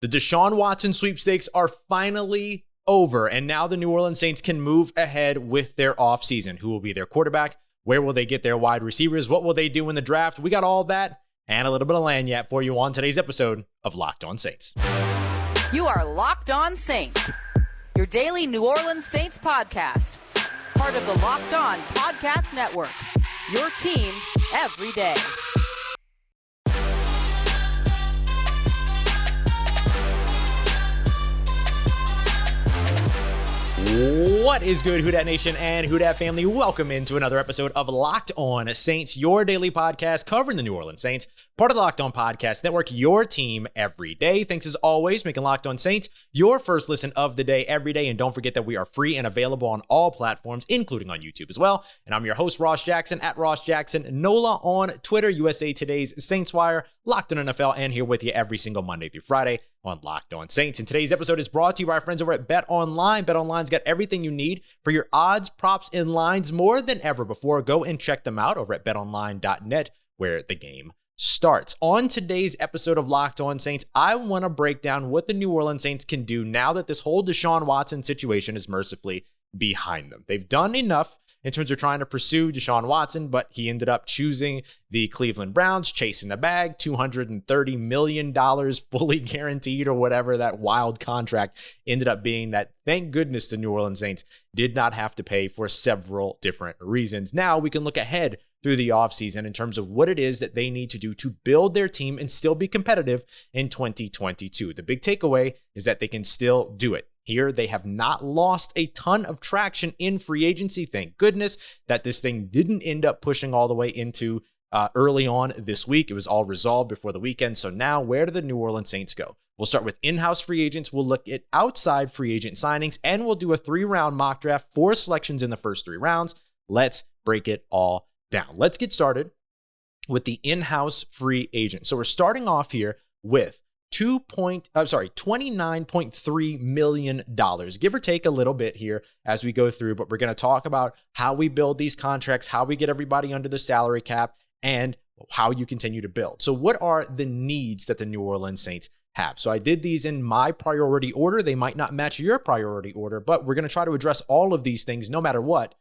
The Deshaun Watson sweepstakes are finally over, and now the New Orleans Saints can move ahead with their offseason. Who will be their quarterback? Where will they get their wide receivers? What will they do in the draft? We got all that and a little bit of lagniappe for you on today's episode of Locked On Saints. You are Locked On Saints, your daily New Orleans Saints podcast. Part of the Locked On Podcast Network, your team every day. What is good, Who Dat Nation and Who Dat family? Welcome into another episode of Locked On Saints, your daily podcast covering the New Orleans Saints, part of the Locked On Podcast Network, your team every day. Thanks as always, making Locked On Saints your first listen of the day every day. And don't forget that we are free and available on all platforms, including on YouTube as well. And I'm your host, Ross Jackson, at Ross Jackson Nola on Twitter, USA Today's Saints Wire, Locked On NFL, and here with you every single Monday through Friday on Locked On Saints. And today's episode is brought to you by our friends over at BetOnline. BetOnline's got everything you need for your odds, props, and lines more than ever before. Go and check them out over at betonline.net, where the game starts. On today's episode of Locked On Saints, I want to break down what the New Orleans Saints can do now that this whole Deshaun Watson situation is mercifully behind them. They've done enough in terms of trying to pursue Deshaun Watson, but he ended up choosing the Cleveland Browns, chasing the bag, $230 million fully guaranteed or whatever that wild contract ended up being. That, thank goodness, the New Orleans Saints did not have to pay for several different reasons. Now we can look ahead through the offseason in terms of what it is that they need to do to build their team and still be competitive in 2022. The big takeaway is that they can still do it. Here, they have not lost a ton of traction in free agency. Thank goodness that this thing didn't end up pushing all the way into early on this week. It was all resolved before the weekend. So now, where do the New Orleans Saints go? We'll start with in-house free agents. We'll look at outside free agent signings, and we'll do a 3-round mock draft, 4 selections in the first 3 rounds. Let's break it all down. Let's get started with the in-house free agent. So we're starting off here with $29.3 million, give or take a little bit here as we go through, but we're going to talk about how we build these contracts, how we get everybody under the salary cap, and how you continue to build. So what are the needs that the New Orleans Saints have? So I did these in my priority order. They might not match your priority order, but we're going to try to address all of these things no matter what,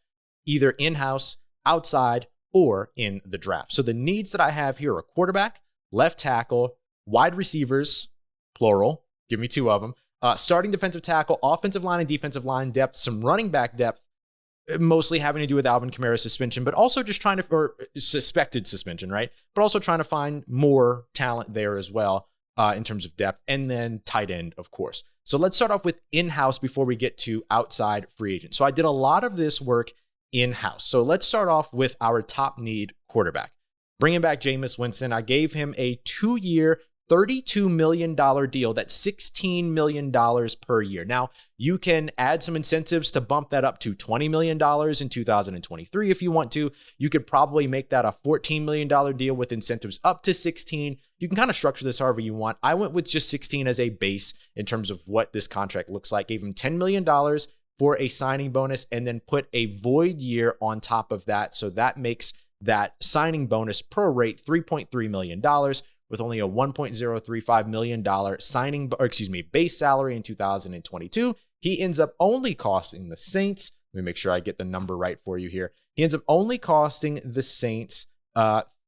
either in-house, outside, or in the draft. So the needs that I have here are quarterback, left tackle, wide receivers, plural, give me 2 of them, starting defensive tackle, offensive line and defensive line depth, some running back depth, mostly having to do with Alvin Kamara's suspension, but also just trying to, or suspected suspension, right? But also trying to find more talent there as well in terms of depth, and then tight end, of course. So let's start off with in-house before we get to outside free agent. So I did a lot of this work in-house. So let's start off with our top need, quarterback. Bringing back Jameis Winston, I gave him a 2-year, $32 million deal. That's $16 million per year. Now, you can add some incentives to bump that up to $20 million in 2023 if you want to. You could probably make that a $14 million deal with incentives up to 16. You can kind of structure this however you want. I went with just 16 as a base in terms of what this contract looks like. Gave him $10 million for a signing bonus and then put a void year on top of that. So that makes that signing bonus prorate $3.3 million with only a $1.035 million base salary in 2022. He ends up only costing the Saints, let me make sure I get the number right for you here. He ends up only costing the Saints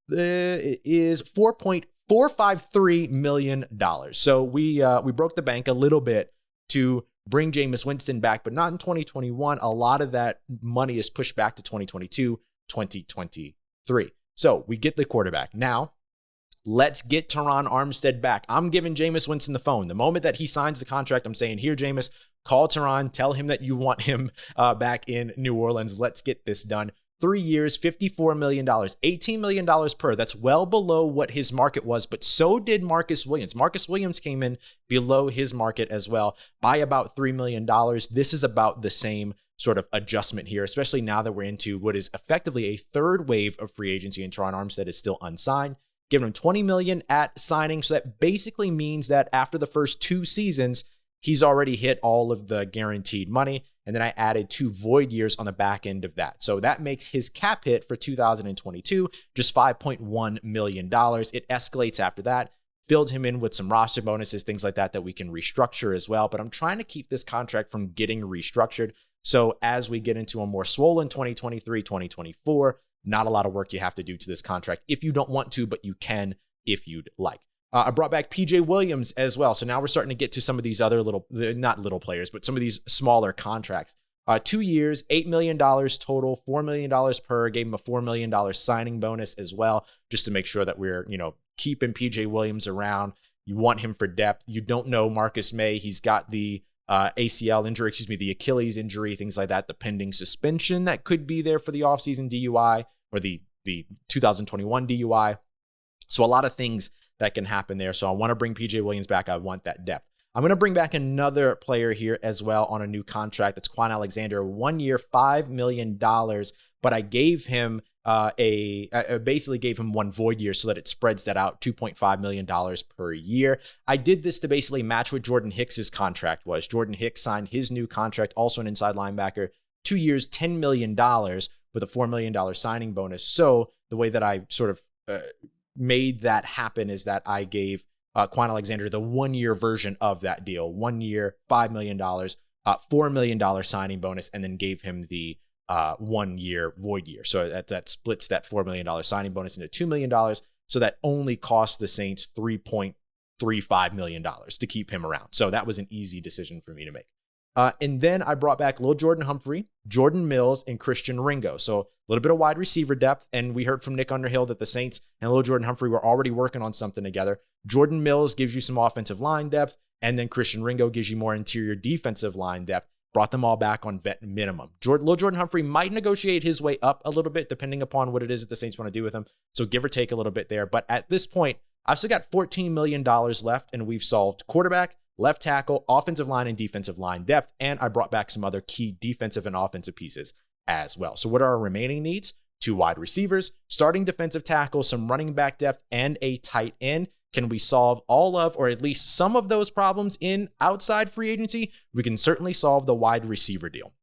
is $4.453 million. So we broke the bank a little bit to bring Jameis Winston back, but not in 2021. A lot of that money is pushed back to 2022, 2023. So we get the quarterback. Now, let's get Terron Armstead back. I'm giving Jameis Winston the phone. The moment that he signs the contract, I'm saying, here, Jameis, call Terron, tell him that you want him back in New Orleans. Let's get this done. 3 years, $54 million, $18 million per. That's well below what his market was, but so did Marcus Williams. Marcus Williams came in below his market as well by about $3 million. This is about the same sort of adjustment here, especially now that we're into what is effectively a third wave of free agency and Terron Armstead is still unsigned. Giving him $20 million at signing. So that basically means that after the first 2 seasons, he's already hit all of the guaranteed money. And then I added 2 void years on the back end of that. So that makes his cap hit for 2022 just $5.1 million. It escalates after that. filled him in with some roster bonuses, things like that we can restructure as well. But I'm trying to keep this contract from getting restructured. So as we get into a more swollen 2023, 2024, not a lot of work you have to do to this contract if you don't want to, but you can if you'd like. I brought back PJ Williams as well. So now we're starting to get to some of these other not little players, but some of these smaller contracts. 2 years, $8 million total, $4 million per. Gave him a $4 million signing bonus as well, just to make sure that we're, keeping PJ Williams around. You want him for depth. You don't know Marcus May. He's got the ACL injury, the Achilles injury, things like that, the pending suspension that could be there for the offseason DUI or the 2021 DUI. So a lot of things that can happen there. So I want to bring PJ Williams back. I want that depth. I'm going to bring back another player here as well on a new contract. That's Kwon Alexander, 1 year, $5 million. But I gave him I basically gave him one void year so that it spreads that out, $2.5 million per year. I did this to basically match what Jordan Hicks's contract was. Jordan Hicks signed his new contract, also an inside linebacker, 2 years, $10 million with a $4 million signing bonus. So the way that I sort of made that happen is that I gave Kwon Alexander the 1 year version of that deal, 1 year, $5 million, $4 million signing bonus, and then gave him the 1 year void year. So that splits that $4 million signing bonus into $2 million. So that only cost the Saints $3.35 million to keep him around. So that was an easy decision for me to make. And then I brought back Lil Jordan Humphrey, Jordan Mills, and Christian Ringo. So a little bit of wide receiver depth. And we heard from Nick Underhill that the Saints and Lil Jordan Humphrey were already working on something together. Jordan Mills gives you some offensive line depth, and then Christian Ringo gives you more interior defensive line depth. Brought them all back on vet minimum. Lil Jordan Humphrey might negotiate his way up a little bit depending upon what it is that the Saints want to do with him. So give or take a little bit there. But at this point, I've still got $14 million left, and we've solved quarterback, left tackle, offensive line, and defensive line depth. And I brought back some other key defensive and offensive pieces as well. So what are our remaining needs? 2 wide receivers, starting defensive tackle, some running back depth, and a tight end. Can we solve all of, or at least some of those problems in outside free agency? We can certainly solve the wide receiver deal.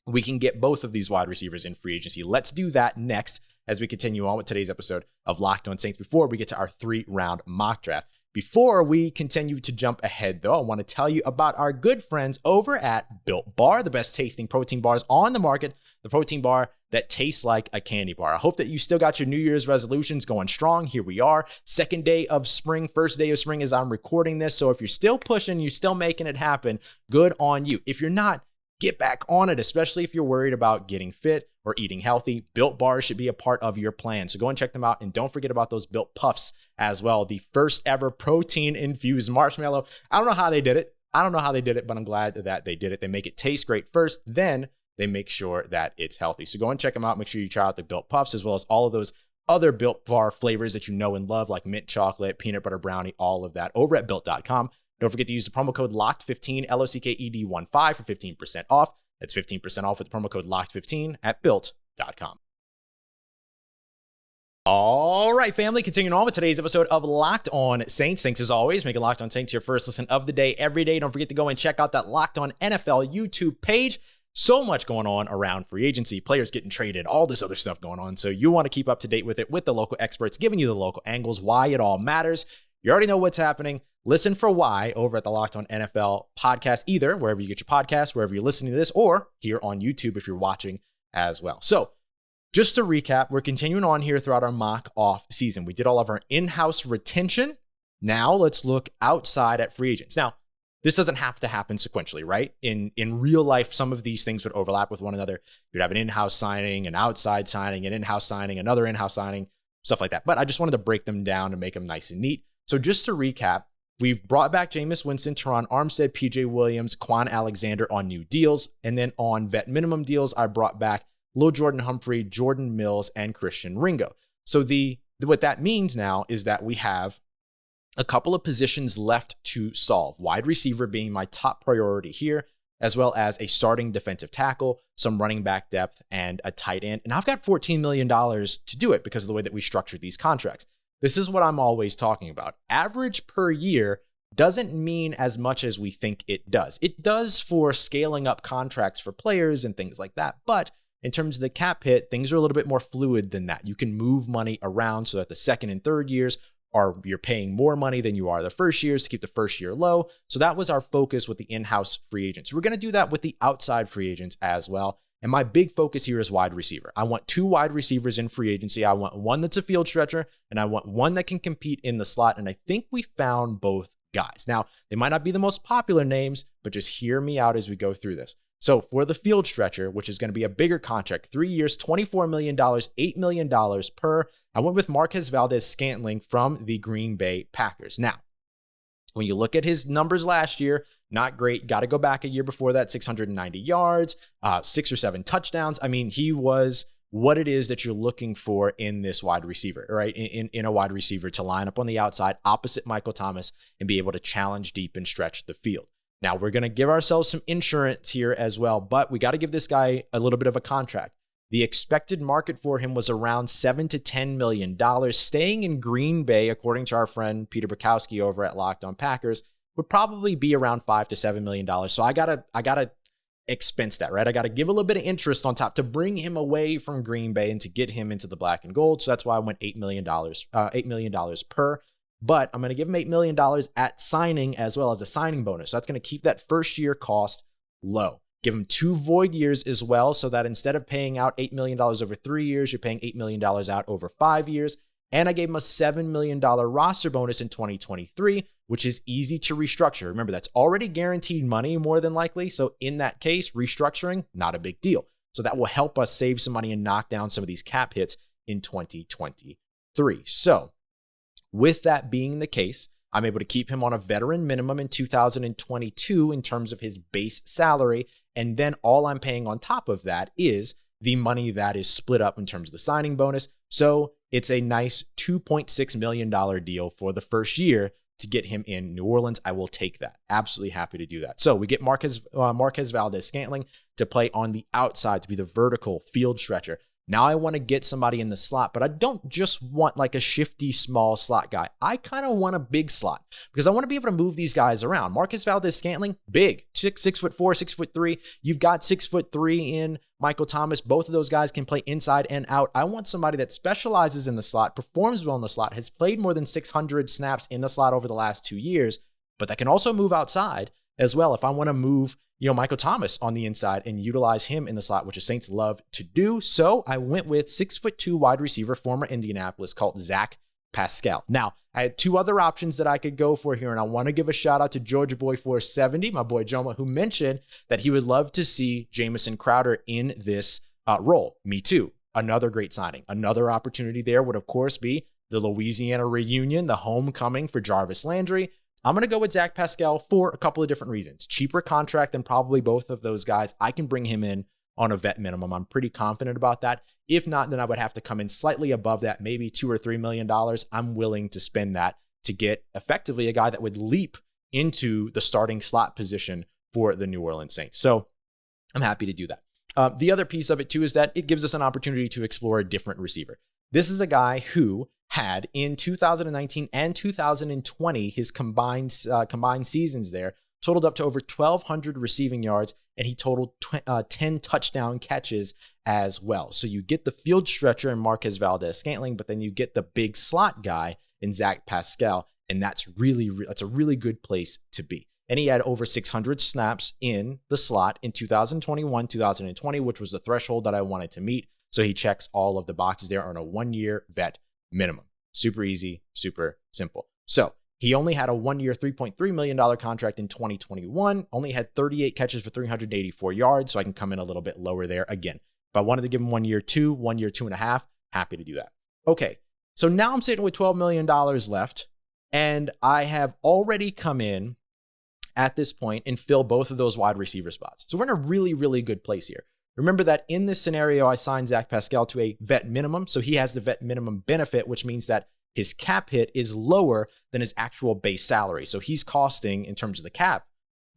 We can get both of these wide receivers in free agency. Let's do that next as we continue on with today's episode of Locked On Saints before we get to our 3-round mock draft. Before we continue to jump ahead, though, I want to tell you about our good friends over at Built Bar, the best tasting protein bars on the market, the protein bar that tastes like a candy bar. I hope that you still got your New Year's resolutions going strong. Here we are, second day of spring, first day of spring as I'm recording this. So if you're still pushing, you're still making it happen, good on you. If you're not, get back on it, especially if you're worried about getting fit or eating healthy. Built Bars should be a part of your plan. So go and check them out. And don't forget about those Built Puffs as well. The first ever protein-infused marshmallow. I don't know how they did it. But I'm glad that they did it. They make it taste great first, then they make sure that it's healthy. So go and check them out. Make sure you try out the Built Puffs as well as all of those other Built Bar flavors that you know and love, like mint chocolate, peanut butter brownie, all of that over at Built.com. Don't forget to use the promo code LOCKED15, LOCKED15 for 15% off. That's 15% off with the promo code LOCKED15 at Built.com. All right, family, continuing on with today's episode of Locked On Saints. Thanks as always, making Locked On Saints your first listen of the day every day. Don't forget to go and check out that Locked On NFL YouTube page. So much going on around free agency, players getting traded, all this other stuff going on. So you want to keep up to date with it with the local experts, giving you the local angles, why it all matters. You already know what's happening. Listen for why over at the Locked On NFL podcast, either wherever you get your podcasts, wherever you're listening to this, or here on YouTube if you're watching as well. So just to recap, we're continuing on here throughout our mock off season. We did all of our in-house retention. Now let's look outside at free agents. Now, this doesn't have to happen sequentially, right? In real life, some of these things would overlap with one another. You'd have an in-house signing, an outside signing, an in-house signing, another in-house signing, stuff like that. But I just wanted to break them down and make them nice and neat. So just to recap, we've brought back Jameis Winston, Terron, Armstead, PJ Williams, Kwon Alexander on new deals. And then on vet minimum deals, I brought back Lil Jordan Humphrey, Jordan Mills, and Christian Ringo. So what that means now is that we have a couple of positions left to solve. Wide receiver being my top priority here, as well as a starting defensive tackle, some running back depth, and a tight end. And I've got $14 million to do it because of the way that we structured these contracts. This is what I'm always talking about. Average per year doesn't mean as much as we think it does. It does for scaling up contracts for players and things like that. But in terms of the cap hit, things are a little bit more fluid than that. You can move money around so that the second and third years you're paying more money than you are the first years to keep the first year low. So that was our focus with the in-house free agents. We're going to do that with the outside free agents as well. And my big focus here is wide receiver. I want 2 wide receivers in free agency. I want one that's a field stretcher, and I want one that can compete in the slot. And I think we found both guys. Now, they might not be the most popular names, but just hear me out as we go through this. So for the field stretcher, which is going to be a bigger contract, 3 years, $24 million, $8 million per, I went with Marquez Vales-Scantling from the Green Bay Packers. Now, when you look at his numbers last year, not great. Got to go back a year before that, 690 yards, 6 or 7 touchdowns. I mean, he was what it is that you're looking for in this wide receiver, right? In a wide receiver to line up on the outside opposite Michael Thomas and be able to challenge deep and stretch the field. Now, we're going to give ourselves some insurance here as well, but we got to give this guy a little bit of a contract. The expected market for him was around $7 to $10 million. Staying in Green Bay, according to our friend Peter Bukowski over at Locked On Packers, would probably be around $5 to $7 million. So I gotta expense that, right? I gotta give a little bit of interest on top to bring him away from Green Bay and to get him into the black and gold. So that's why I went $8 million per. But I'm going to give him $8 million at signing as well as a signing bonus. So that's going to keep that first year cost low. Give him 2 void years as well, so that instead of paying out $8 million over 3 years, you're paying $8 million out over 5 years. And I gave him a $7 million roster bonus in 2023, which is easy to restructure. Remember, that's already guaranteed money more than likely. So in that case, restructuring, not a big deal. So that will help us save some money and knock down some of these cap hits in 2023. So with that being the case, I'm able to keep him on a veteran minimum in 2022 in terms of his base salary. And then all I'm paying on top of that is the money that is split up in terms of the signing bonus. So it's a nice $2.6 million deal for the first year to get him in New Orleans. I will take that. Absolutely happy to do that. So we get Marquez Vales-Scantling to play on the outside, to be the vertical field stretcher. Now I want to get somebody in the slot, but I don't just want like a shifty small slot guy. I kind of want a big slot because I want to be able to move these guys around. Marquez Vales-Scantling, big, 6'4", 6'3". You've got 6'3" in Michael Thomas. Both of those guys can play inside and out. I want somebody that specializes in the slot, performs well in the slot, has played more than 600 snaps in the slot over the last 2 years, but that can also move outside as well. If I want to move Michael Thomas on the inside and utilize him in the slot, which the Saints love to do. So I went with 6'2" wide receiver, former Indianapolis, called Zach Pascal. Now, I had 2 other options that I could go for here, and I want to give a shout out to Georgia Boy 470, my boy Joma, who mentioned that he would love to see Jamison Crowder in this role. Me too. Another great signing. Another opportunity there would, of course, be the Louisiana reunion, the homecoming for Jarvis Landry. I'm going to go with Zach Pascal for a couple of different reasons. Cheaper contract than probably both of those guys. I can bring him in on a vet minimum. I'm pretty confident about that. If not, then I would have to come in slightly above that, maybe $2 or $3 million. I'm willing to spend that to get effectively a guy that would leap into the starting slot position for the New Orleans Saints. So I'm happy to do that. The other piece of it too is that it gives us an opportunity to explore a different receiver. This is a guy who had in 2019 and 2020, his combined seasons there totaled up to over 1,200 receiving yards, and he totaled 10 touchdown catches as well. So you get the field stretcher in Marquez Vales-Scantling, but then you get the big slot guy in Zach Pascal, and that's a really good place to be. And he had over 600 snaps in the slot in 2021, 2020, which was the threshold that I wanted to meet. So he checks all of the boxes there on a 1-year vet minimum. Super easy, super simple. So he only had a 1-year, $3.3 million contract in 2021, only had 38 catches for 384 yards. So I can come in a little bit lower there. Again, if I wanted to give him 1 year, 2.5, happy to do that. Okay. So now I'm sitting with $12 million left, and I have already come in at this point and fill both of those wide receiver spots. So we're in a really, really good place here. Remember that in this scenario, I signed Zach Pascal to a vet minimum. So he has the vet minimum benefit, which means that his cap hit is lower than his actual base salary. So he's costing, in terms of the cap,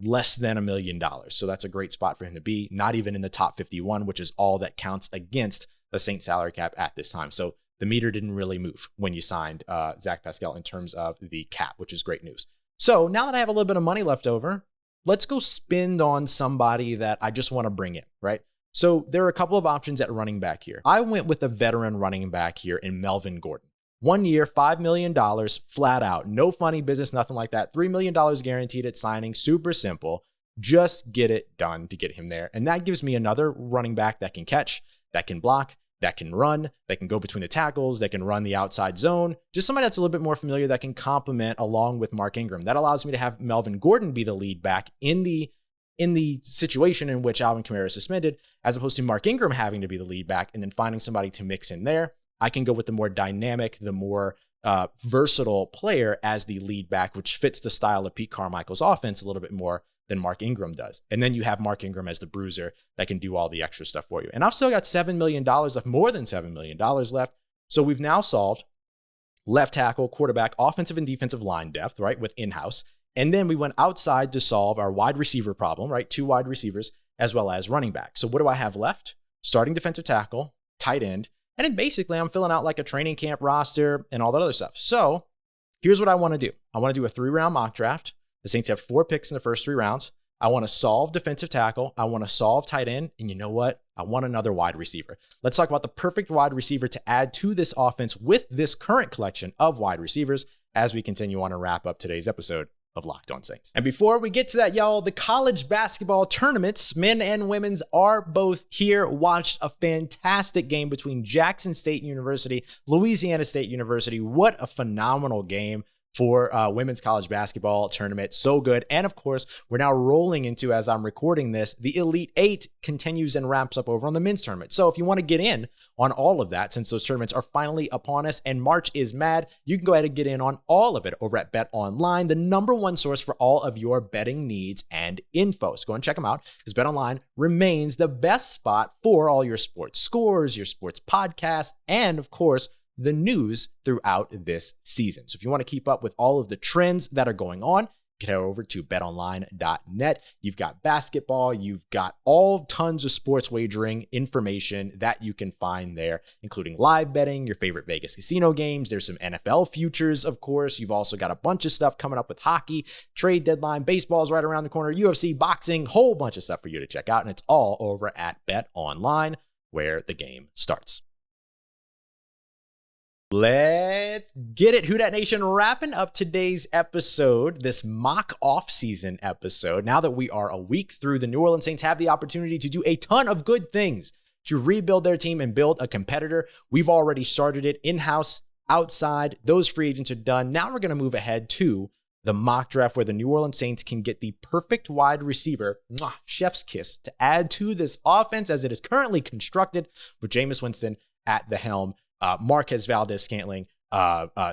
less than $1 million. So that's a great spot for him to be, not even in the top 51, which is all that counts against the Saints salary cap at this time. So the meter didn't really move when you signed Zach Pascal in terms of the cap, which is great news. So now that I have a little bit of money left over, let's go spend on somebody that I just want to bring in, right? So there are a couple of options at running back here. I went with a veteran running back here in Melvin Gordon. 1 year, $5 million flat out. No funny business, nothing like that. $3 million guaranteed at signing. Super simple. Just get it done to get him there. And that gives me another running back that can catch, that can block, that can run, that can go between the tackles, that can run the outside zone. Just somebody that's a little bit more familiar that can complement along with Mark Ingram. That allows me to have Melvin Gordon be the lead back in the situation in which Alvin Kamara is suspended, as opposed to Mark Ingram having to be the lead back and then finding somebody to mix in there. I can go with the more dynamic, the more versatile player as the lead back, which fits the style of Pete Carmichael's offense a little bit more than Mark Ingram does. And then you have Mark Ingram as the bruiser that can do all the extra stuff for you. And I've still got $7 million left, more than $7 million left. So we've now solved left tackle, quarterback, offensive and defensive line depth, right, with in-house. And then we went outside to solve our wide receiver problem, right? 2 wide receivers as well as running back. So what do I have left? Starting defensive tackle, tight end. And then basically I'm filling out like a training camp roster and all that other stuff. So here's what I want to do. I want to do a 3-round mock draft. The Saints have 4 picks in the first 3 rounds. I want to solve defensive tackle. I want to solve tight end. And you know what? I want another wide receiver. Let's talk about the perfect wide receiver to add to this offense with this current collection of wide receivers as we continue on to wrap up today's episode of Locked On Saints. And before we get to that, y'all, the college basketball tournaments, men and women's, are both here. Watched a fantastic game between Jackson State University, Louisiana State University. What a phenomenal game for women's college basketball tournament. So good. And of course, we're now rolling into, as I'm recording this, the Elite 8 continues and wraps up over on the men's tournament. So if you want to get in on all of that, since those tournaments are finally upon us and March is mad, you can go ahead and get in on all of it over at Bet Online, the #1 source for all of your betting needs and info. So go and check them out, because Bet Online remains the best spot for all your sports scores, your sports podcasts, and of course, the news throughout this season. So if you want to keep up with all of the trends that are going on, get over to betonline.net. You've got basketball, you've got all tons of sports wagering information that you can find there, including live betting, your favorite Vegas casino games. There's some NFL futures, of course. You've also got a bunch of stuff coming up with hockey, trade deadline, baseball's right around the corner, UFC, boxing, whole bunch of stuff for you to check out. And it's all over at Bet Online, where the game starts. Let's get it, Who Dat Nation, wrapping up today's episode, this mock off-season episode. Now that we are a week through, the New Orleans Saints have the opportunity to do a ton of good things to rebuild their team and build a competitor. We've already started it in-house, outside. Those free agents are done. Now we're going to move ahead to the mock draft, where the New Orleans Saints can get the perfect wide receiver, chef's kiss, to add to this offense as it is currently constructed, with Jameis Winston at the helm. Marquez Vales-Scantling,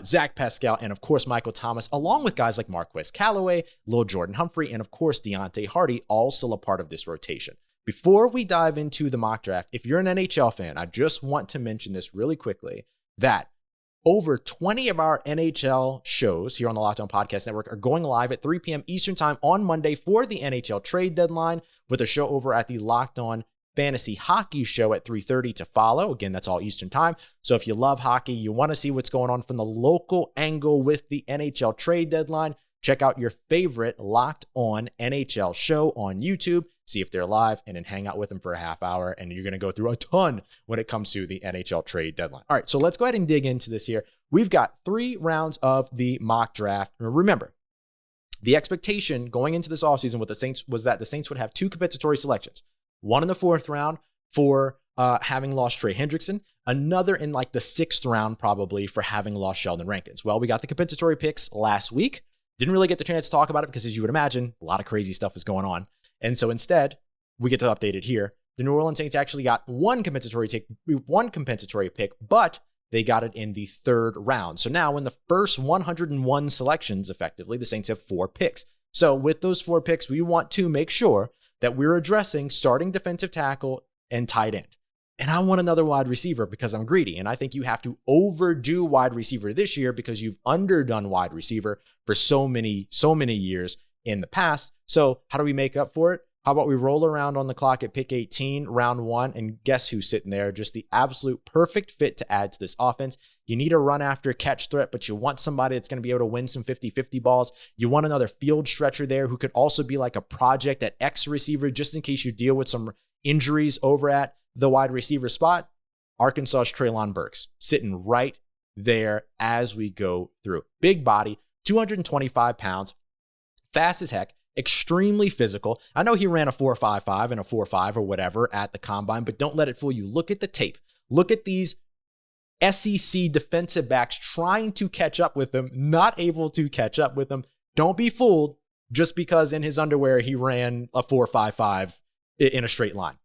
Zach Pascal, and of course, Michael Thomas, along with guys like Marquez Callaway, Lil Jordan Humphrey, and of course, Deontay Hardy, all still a part of this rotation. Before we dive into the mock draft, if you're an NHL fan, I just want to mention this really quickly, that over 20 of our NHL shows here on the Locked On Podcast Network are going live at 3 p.m. Eastern Time on Monday for the NHL trade deadline, with a show over at the Locked On Fantasy Hockey Show at 3:30 to follow. Again, that's all Eastern Time. So if you love hockey, you want to see what's going on from the local angle with the NHL trade deadline, check out your favorite Locked On NHL show on YouTube, see if they're live, and then hang out with them for a half hour. And you're going to go through a ton when it comes to the NHL trade deadline. All right, so let's go ahead and dig into this here. We've got 3 rounds of the mock draft. Remember, the expectation going into this offseason with the Saints was that the Saints would have 2 compensatory selections. One in the 4th round for having lost Trey Hendrickson. Another in like the 6th round probably for having lost Sheldon Rankins. Well, we got the compensatory picks last week. Didn't really get the chance to talk about it because, as you would imagine, a lot of crazy stuff is going on. And so instead, we get to update it here. The New Orleans Saints actually got one compensatory pick, but they got it in the 3rd round. So now in the first 101 selections, effectively, the Saints have 4 picks. So with those 4 picks, we want to make sure that we're addressing starting defensive tackle and tight end. And I want another wide receiver because I'm greedy. And I think you have to overdo wide receiver this year because you've underdone wide receiver for so many years in the past. So how do we make up for it? How about we roll around on the clock at pick 18, round 1, and guess who's sitting there? Just the absolute perfect fit to add to this offense. You need a run after catch threat, but you want somebody that's going to be able to win some 50-50 balls. You want another field stretcher there who could also be like a project at X receiver, just in case you deal with some injuries over at the wide receiver spot. Arkansas's Treylon Burks sitting right there as we go through. Big body, 225 pounds, fast as heck, extremely physical. I know he ran a 4.55 and a 4.5 or whatever at the combine, but don't let it fool you. Look at the tape. Look at these SEC defensive backs trying to catch up with him, not able to catch up with him. Don't be fooled just because in his underwear he ran a 4.55 in a straight line.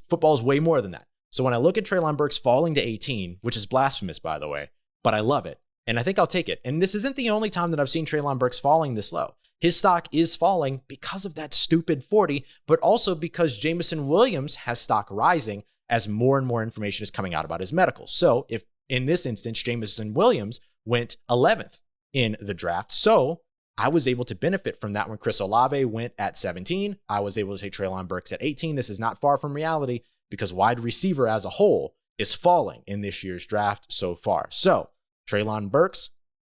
Football's way more than that. So when I look at Treylon Burks falling to 18, which is blasphemous, by the way, but I love it, and I think I'll take it. And this isn't the only time that I've seen Treylon Burks falling this low. His stock is falling because of that stupid 40, but also because Jameson Williams has stock rising as more and more information is coming out about his medicals. So if in this instance, Jameson Williams went 11th in the draft. So I was able to benefit from that when Chris Olave went at 17. I was able to take Treylon Burks at 18. This is not far from reality because wide receiver as a whole is falling in this year's draft so far. So Treylon Burks,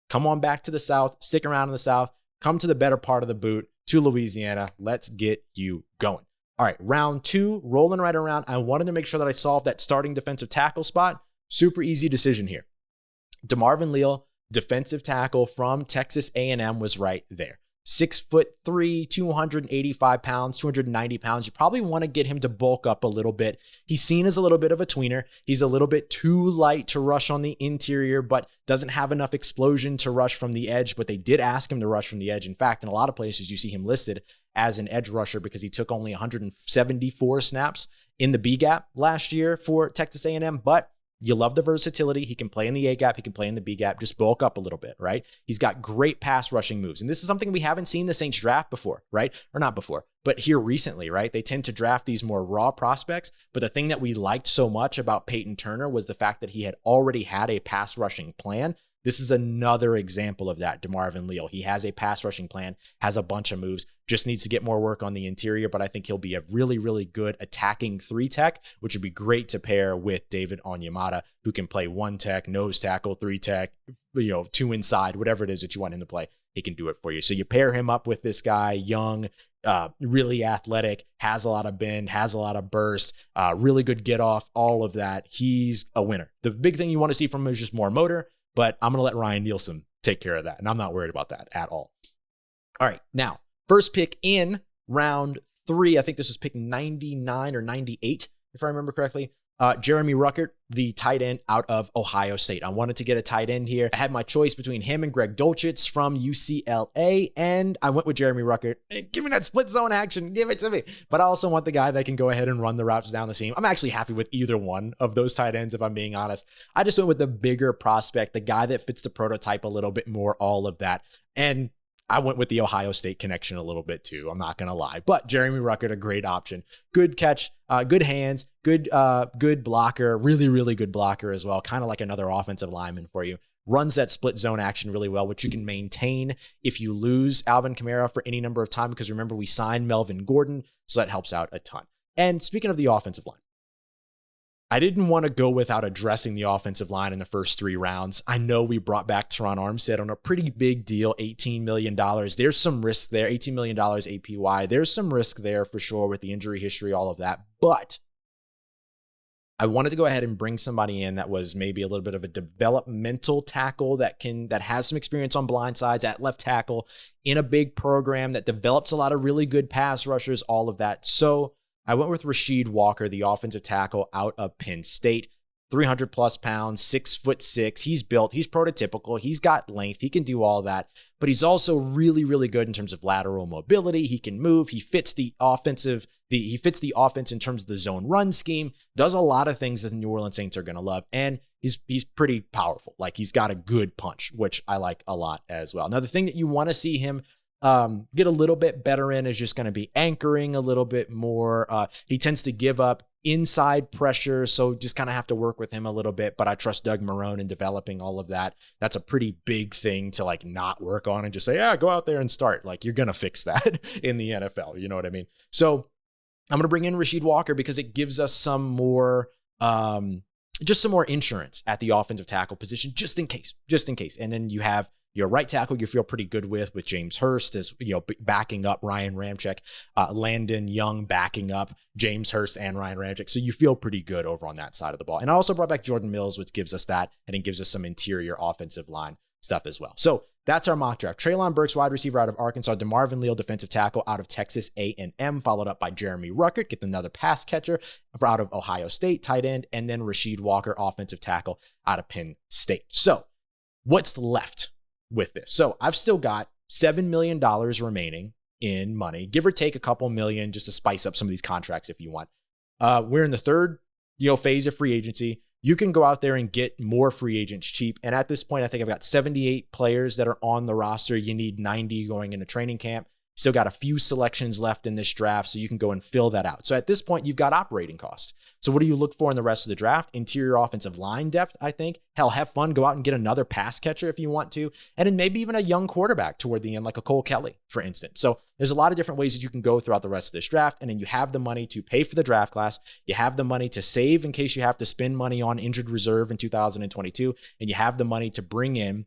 come on back to the South, stick around in the South, come to the better part of the boot to Louisiana. Let's get you going. All right, round 2, rolling right around. I wanted to make sure that I solved that starting defensive tackle spot. Super easy decision here. DeMarvin Leal, defensive tackle from Texas A&M, was right there. 6'3", 285 pounds, 290 pounds. You probably want to get him to bulk up a little bit. He's seen as a little bit of a tweener. He's a little bit too light to rush on the interior, but doesn't have enough explosion to rush from the edge. But they did ask him to rush from the edge. In fact, in a lot of places, you see him listed as an edge rusher because he took only 174 snaps in the B gap last year for Texas A&M. But you love the versatility. He can play in the A gap. He can play in the B gap. Just bulk up a little bit, right? He's got great pass rushing moves. And this is something we haven't seen the Saints draft before, right? Or not before, but here recently, right? They tend to draft these more raw prospects. But the thing that we liked so much about Peyton Turner was the fact that he had already had a pass rushing plan. This is another example of that, DeMarvin Leal. He has a pass rushing plan, has a bunch of moves, just needs to get more work on the interior, but I think he'll be a really, really good attacking 3 tech, which would be great to pair with David Onyemata, who can play 1 tech, nose tackle, 3 tech, 2 inside, whatever it is that you want him to play, he can do it for you. So you pair him up with this guy, young, really athletic, has a lot of bend, has a lot of burst, really good get off, all of that. He's a winner. The big thing you want to see from him is just more motor, but I'm going to let Ryan Nielsen take care of that, and I'm not worried about that at all. All right, now, first pick in round 3, I think this was pick 99 or 98, if I remember correctly. Jeremy Ruckert, the tight end out of Ohio State. I wanted to get a tight end here. I had my choice between him and Greg Dulcich from UCLA, and I went with Jeremy Ruckert. Give me that split zone action. Give it to me. But I also want the guy that can go ahead and run the routes down the seam. I'm actually happy with either one of those tight ends, if I'm being honest. I just went with the bigger prospect, the guy that fits the prototype a little bit more, all of that. And I went with the Ohio State connection a little bit too. I'm not going to lie, but Jeremy Ruckert, a great option. Good catch, good hands, good blocker, really, really good blocker as well. Kind of like another offensive lineman for you. Runs that split zone action really well, which you can maintain if you lose Alvin Kamara for any number of time, because remember, we signed Melvin Gordon, so that helps out a ton. And speaking of the offensive line, I didn't want to go without addressing the offensive line in the first 3 rounds. I know we brought back Terron Armstead on a pretty big deal, $18 million. There's some risk there, $18 million APY. There's some risk there for sure with the injury history, all of that. But I wanted to go ahead and bring somebody in that was maybe a little bit of a developmental tackle that has some experience on blind sides at left tackle in a big program that develops a lot of really good pass rushers, all of that. So I went with Rasheed Walker, the offensive tackle out of Penn State. 300 plus pounds, 6'6". He's built, he's prototypical, he's got length, he can do all that, but he's also really, really good in terms of lateral mobility. He can move, he fits the offense in terms of the zone run scheme, does a lot of things that the New Orleans Saints are going to love, and he's pretty powerful. Like, he's got a good punch, which I like a lot as well. Now, the thing that you want to see him get a little bit better in is just going to be anchoring a little bit more. He tends to give up inside pressure, so just kind of have to work with him a little bit, but I trust Doug Marrone in developing all of that. That's a pretty big thing to like not work on and just say, yeah, go out there and start. Like, you're going to fix that in the NFL. You know what I mean? So I'm going to bring in Rasheed Walker because it gives us some more, just some more insurance at the offensive tackle position, just in case. And then you have Your right tackle, you feel pretty good with James Hurst as, backing up Ryan Ramczyk, Landon Young backing up James Hurst and Ryan Ramczyk. So you feel pretty good over on that side of the ball. And I also brought back Jordan Mills, which gives us that, and it gives us some interior offensive line stuff as well. So that's our mock draft. Treylon Burks, wide receiver out of Arkansas. DeMarvin Leal, defensive tackle out of Texas A&M, followed up by Jeremy Ruckert, get another pass catcher out of Ohio State, tight end, and then Rasheed Walker, offensive tackle out of Penn State. So what's left with this? So I've still got $7 million remaining in money, give or take a couple million just to spice up some of these contracts if you want. We're in the third phase of free agency. You can go out there and get more free agents cheap. And at this point, I think I've got 78 players that are on the roster. You need 90 going into training camp. Still got a few selections left in this draft, so you can go and fill that out. So at this point, you've got operating costs. So what do you look for in the rest of the draft? Interior offensive line depth, I think. Hell, have fun. Go out and get another pass catcher if you want to. And then maybe even a young quarterback toward the end, like a Cole Kelly, for instance. So there's a lot of different ways that you can go throughout the rest of this draft. And then you have the money to pay for the draft class. You have the money to save in case you have to spend money on injured reserve in 2022. And you have the money to bring in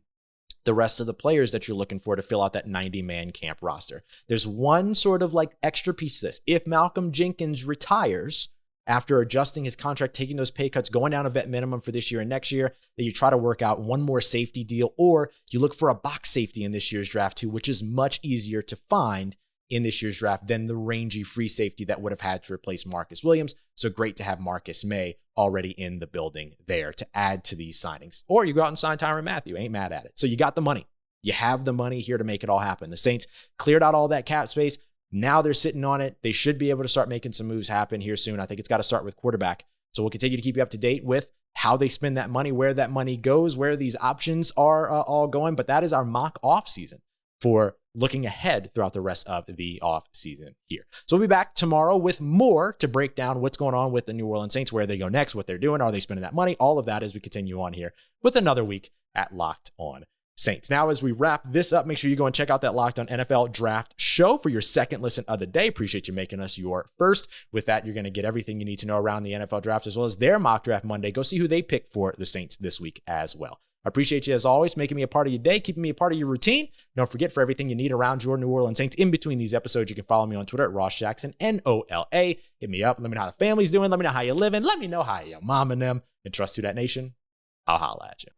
the rest of the players that you're looking for to fill out that 90-man camp roster. There's one sort of like extra piece to this. If Malcolm Jenkins retires after adjusting his contract, taking those pay cuts, going down a vet minimum for this year and next year, then you try to work out one more safety deal, or you look for a box safety in this year's draft too, which is much easier to find in this year's draft than the rangy free safety that would have had to replace Marcus Williams. So great to have Marcus May already in the building there to add to these signings. Or you go out and sign Tyrann Mathieu. Ain't mad at it. So you got the money. You have the money here to make it all happen. The Saints cleared out all that cap space. Now they're sitting on it. They should be able to start making some moves happen here soon. I think it's got to start with quarterback. So we'll continue to keep you up to date with how they spend that money, where that money goes, where these options are all going. But that is our mock off season for looking ahead throughout the rest of the off season here. So we'll be back tomorrow with more to break down what's going on with the New Orleans Saints, where they go next, what they're doing, are they spending that money, all of that as we continue on here with another week at Locked On Saints. Now, as we wrap this up, make sure you go and check out that Locked On NFL Draft show for your second listen of the day. Appreciate you making us your first. With that, you're going to get everything you need to know around the NFL draft, as well as their mock draft Monday. Go see who they pick for the Saints this week as well. I appreciate you, as always, making me a part of your day, keeping me a part of your routine. Don't forget, for everything you need around your New Orleans Saints in between these episodes, you can follow me on Twitter at Ross Jackson, NOLA. Hit me up. Let me know how the family's doing. Let me know how you're living. Let me know how your mom and them. And trust to that nation. I'll holla at you.